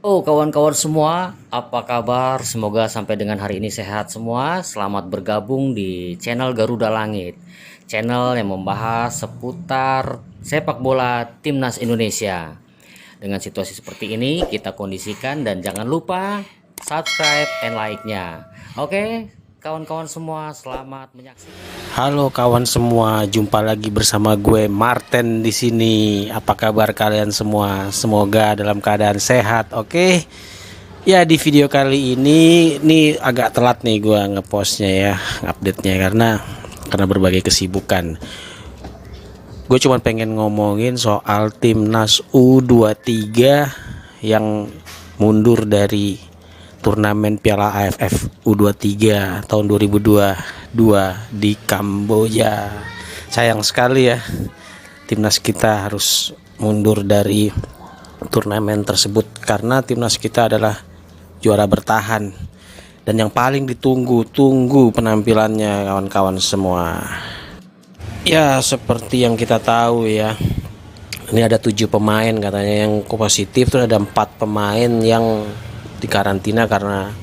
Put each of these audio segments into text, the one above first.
Oh, kawan-kawan semua, apa kabar? Semoga sampai dengan hari ini sehat semua. Selamat bergabung di channel Garuda Langit, channel yang membahas seputar sepak bola Timnas Indonesia. Dengan situasi seperti ini, kita kondisikan dan jangan lupa subscribe and like-nya. Oke, kawan-kawan semua, selamat menyaksikan. Halo kawan semua, jumpa lagi bersama gue Martin di sini. Apa kabar kalian semua? Semoga dalam keadaan sehat. Oke. Ya, di video kali ini agak telat nih gue ngepostnya ya, update-nya karena berbagai kesibukan. Gue cuma pengen ngomongin soal timnas U23 yang mundur dari turnamen Piala AFF U23 tahun 2022 di Kamboja. Sayang sekali ya, timnas kita harus mundur dari turnamen tersebut karena timnas kita adalah juara bertahan dan yang paling ditunggu penampilannya kawan-kawan semua. Ya, seperti yang kita tahu ya, ini ada 7 pemain katanya yang positif, terus ada 4 pemain yang dikarantina karena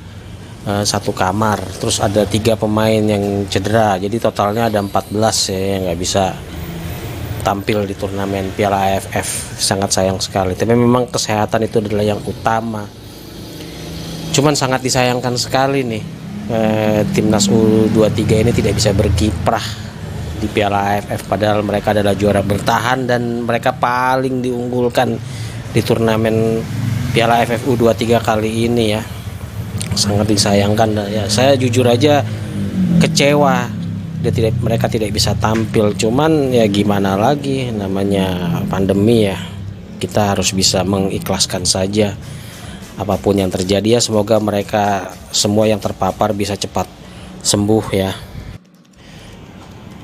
satu kamar, terus ada 3 pemain yang cedera, jadi totalnya ada 14 ya yang nggak bisa tampil di turnamen Piala AFF. Sangat sayang sekali, tapi memang kesehatan itu adalah yang utama. Cuman sangat disayangkan sekali nih, timnas U23 ini tidak bisa berkiprah di Piala AFF, padahal mereka adalah juara bertahan dan mereka paling diunggulkan di turnamen Piala AFF U23 kali ini ya. Sangat disayangkan ya. Saya jujur aja kecewa mereka tidak bisa tampil. Cuman ya gimana lagi, namanya pandemi ya. Kita harus bisa mengikhlaskan saja apapun yang terjadi ya. Semoga mereka semua yang terpapar bisa cepat sembuh ya.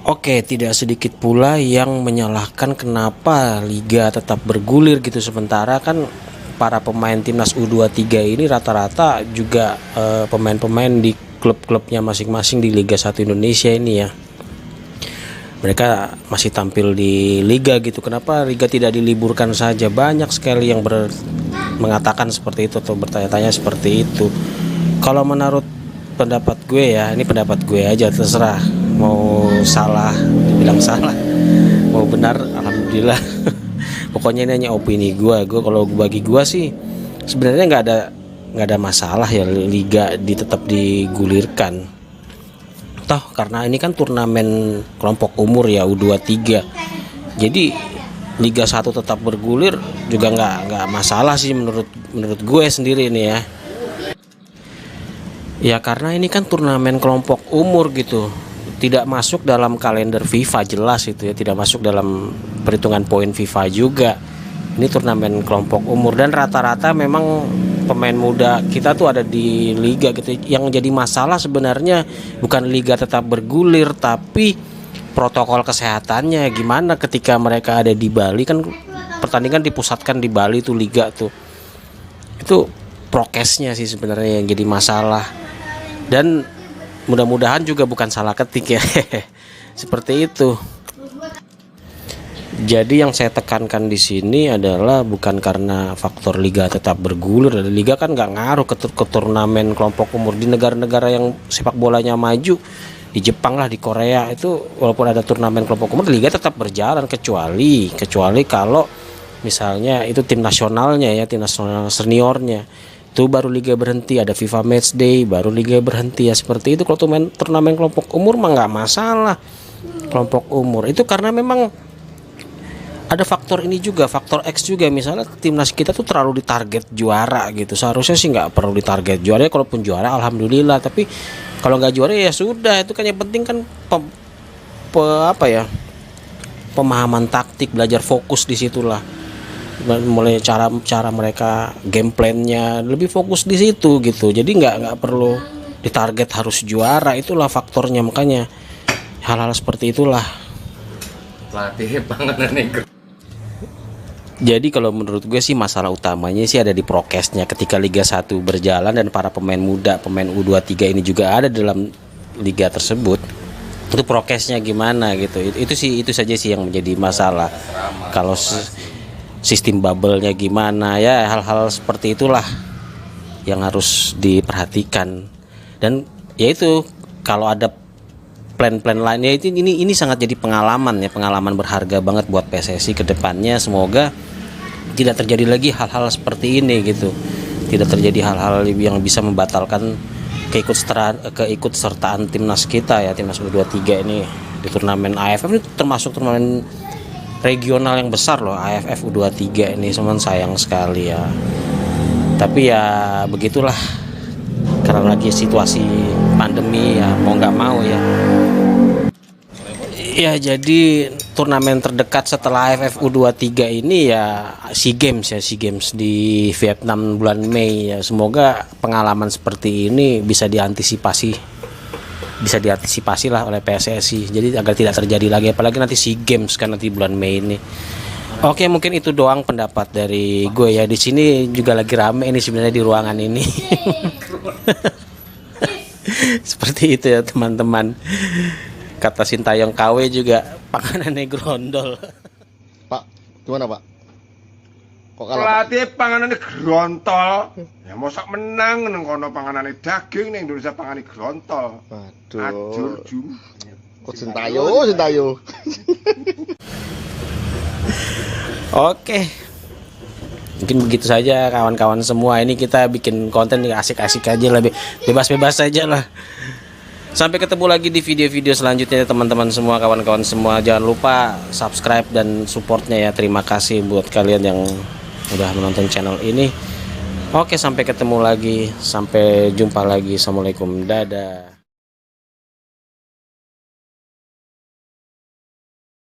Oke, tidak sedikit pula yang menyalahkan kenapa liga tetap bergulir gitu, sementara kan para pemain timnas U23 ini rata-rata juga pemain-pemain di klub-klubnya masing-masing di Liga 1 Indonesia ini ya. Mereka masih tampil di liga gitu. Kenapa liga tidak diliburkan saja? Banyak sekali yang mengatakan seperti itu atau bertanya-tanya seperti itu. Kalau menurut pendapat gue ya, ini pendapat gue aja, terserah. Mau salah dibilang salah, mau benar alhamdulillah. Pokoknya ini hanya opini gue. Kalau bagi gue sih sebenarnya nggak ada masalah ya liga tetap digulirkan. Toh karena ini kan turnamen kelompok umur ya U23. Jadi Liga 1 tetap bergulir juga nggak masalah sih menurut gue sendiri nih ya. Ya karena ini kan turnamen kelompok umur gitu, tidak masuk dalam kalender FIFA, jelas itu ya, tidak masuk dalam perhitungan poin FIFA juga. Ini turnamen kelompok umur dan rata-rata memang pemain muda kita tuh ada di liga gitu. Yang jadi masalah sebenarnya bukan liga tetap bergulir, tapi protokol kesehatannya gimana ketika mereka ada di Bali. Kan pertandingan dipusatkan di Bali tuh, liga tuh. Itu prokesnya sih sebenarnya yang jadi masalah. Dan mudah-mudahan juga bukan salah ketik ya. Seperti itu. Jadi yang saya tekankan di sini adalah bukan karena faktor liga tetap bergulir. Liga kan nggak ngaruh ke turnamen kelompok umur di negara-negara yang sepak bolanya maju. Di Jepang lah, di Korea itu walaupun ada turnamen kelompok umur, liga tetap berjalan kecuali kalau misalnya itu tim nasionalnya ya, tim nasional seniornya. Itu baru liga berhenti, ada FIFA Match Day, baru liga berhenti ya, seperti itu. Kalau turnamen kelompok umur mah nggak masalah. Kelompok umur itu karena memang ada faktor ini juga, faktor X juga. Misalnya timnas kita tuh terlalu ditarget juara gitu. Seharusnya sih nggak perlu ditarget juara. Kalaupun juara alhamdulillah, tapi kalau nggak juara ya sudah. Itu kan yang penting kan pemahaman taktik, belajar fokus di situlah. Mulai cara mereka game plan-nya lebih fokus di situ gitu. Jadi nggak perlu ditarget harus juara. Itulah faktornya, makanya hal-hal seperti itulah. Pelatih banget nih. Jadi kalau menurut gue sih masalah utamanya sih ada di prokesnya ketika Liga 1 berjalan dan para pemain muda, pemain U23 ini juga ada dalam liga tersebut. Itu prokesnya gimana gitu. Itu saja sih yang menjadi masalah. Kalau sistem bubble-nya gimana ya, hal-hal seperti itulah yang harus diperhatikan. Dan yaitu kalau ada plan-plan lainnya itu, ini sangat jadi pengalaman ya, pengalaman berharga banget buat PSSI ke depannya. Semoga tidak terjadi lagi hal-hal seperti ini gitu. Tidak terjadi hal-hal yang bisa membatalkan keikutsertaan timnas kita ya, timnas U23 ini di turnamen AFF. Ini termasuk turnamen regional yang besar loh, AFF U23 ini. Cuman sayang sekali ya. Tapi ya begitulah, karena lagi situasi pandemi ya, mau nggak mau ya. Ya jadi turnamen terdekat setelah AFF U23 ini ya SEA Games di Vietnam bulan Mei ya. Semoga pengalaman seperti ini bisa diantisipasi lah oleh PSSI. Jadi agar tidak terjadi lagi, apalagi nanti SEA Games kan nanti bulan Mei ini. Oke, mungkin itu doang pendapat dari gue ya. Di sini juga lagi rame ini sebenarnya di ruangan ini. Seperti itu ya teman-teman. Kata Sintayong KW juga panganannya grondol. Pak, gimana Pak? Kok kalah? Pelatih panganannya grontol. Ya mosok menang nang kono panganannya daging, ning Indonesia panganane grontol. Waduh. Ajur jum. Kok Sintayo. Oke. Mungkin begitu saja kawan-kawan semua. Ini kita bikin konten asik-asik aja, lebih bebas-bebas saja lah. Sampai ketemu lagi di video-video selanjutnya teman-teman semua, kawan-kawan semua. Jangan lupa subscribe dan supportnya ya. Terima kasih buat kalian yang udah menonton channel ini. Oke, sampai ketemu lagi. Sampai jumpa lagi. Assalamualaikum. Dadah.